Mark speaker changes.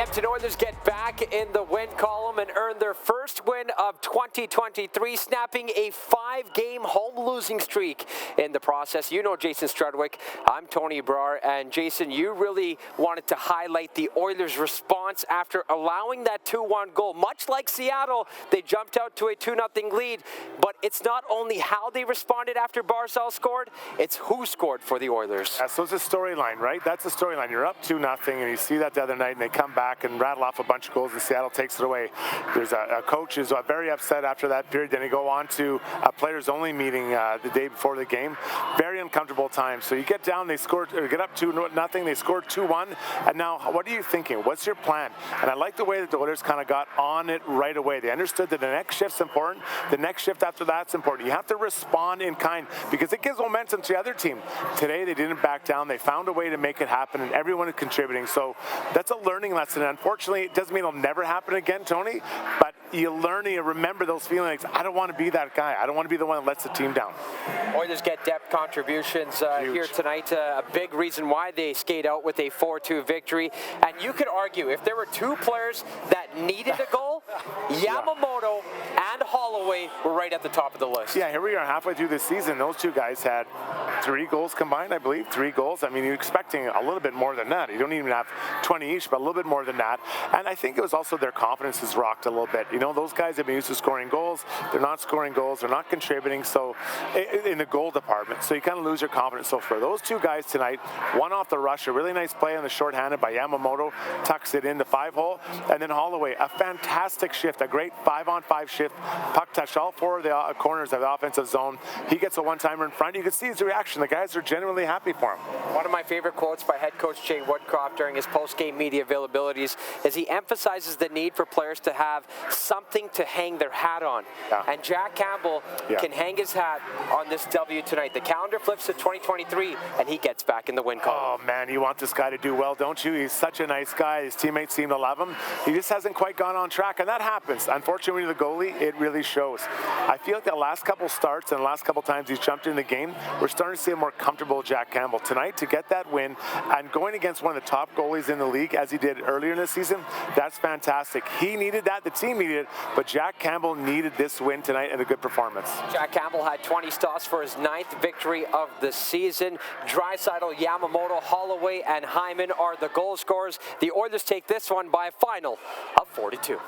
Speaker 1: Edmonton Oilers get back in the win column and earn their first win of 2023, snapping a 5-game home losing streak in the process. You know Jason Strudwick. I'm Tony Brar. And Jason, you really wanted to highlight the Oilers' response after allowing that 2-1 goal. Much like Seattle, they jumped out to a 2-0 lead. But it's not only how they responded after Barzal scored, it's who scored for the Oilers.
Speaker 2: Yeah, so it's a storyline, right? That's a storyline. You're up 2-0, and you see that the other night, and they come back and rattle off a bunch of goals, and Seattle takes it away. There's a coach who's very upset after that period. Then they go on to a players-only meeting the day before the game. Very uncomfortable time. So you get down, they score, or get up 2-0, they score 2-1, and now what are you thinking? What's your plan? And I like the way that the Oilers kind of got on it right away. They understood that the next shift's important. The next shift after that's important. You have to respond in kind because it gives momentum to the other team. Today they didn't back down. They found a way to make it happen, and everyone is contributing. So that's a learning lesson. Unfortunately, it doesn't mean it'll never happen again, Tony, but you learn and you remember those feelings. I don't want to be that guy. I don't want to be the one that lets the team down.
Speaker 1: Oilers get depth contributions here tonight. A big reason why they skate out with a 4-2 victory. And you could argue if there were two players that needed a goal, Yamamoto and Holloway were right at the top of the list.
Speaker 2: Yeah, here we are halfway through the season. Those two guys had 3 goals combined, I believe. 3 goals. I mean, you're expecting a little bit more than that. You don't even have 20 each, but a little bit more than that. And I think it was also their confidence is rocked a little bit. You know, those guys have been used to scoring goals. They're not scoring goals. They're not contributing. So in the goal department, so you kind of lose your confidence. So for those two guys tonight, one off the rush, a really nice play on the shorthanded by Yamamoto, tucks it in the 5-hole, and then Holloway, a fantastic shift, a great 5-on-5 shift. Puck touched all 4 of the corners of the offensive zone. He gets a one-timer in front. You can see his reaction. The guys are genuinely happy for him.
Speaker 1: One of my favorite quotes by head coach Jay Woodcroft during his post-game media availabilities is he emphasizes the need for players to have something to hang their hat on.
Speaker 2: Yeah.
Speaker 1: And Jack Campbell can hang his hat on this W tonight. The calendar flips to 2023, and he gets back in the win column.
Speaker 2: Oh, man, you want this guy to do well, don't you? He's such a nice guy. His teammates seem to love him. He just hasn't quite gone on track, and that happens. Unfortunately, when you're the goalie, it really shows. I feel like the last couple starts and the last couple times he's jumped in the game, we're starting to see a more comfortable Jack Campbell. Tonight, to get that win and going against one of the top goalies in the league, as he did earlier in the season, that's fantastic. He needed that. The team needed it, but Jack Campbell needed this win tonight and a good performance.
Speaker 1: Jack Campbell had 20 stops for his 9th victory of the season. Draisaitl, Yamamoto, Holloway, and Hyman are the goal scorers. The Oilers take this one by a final of 4-2.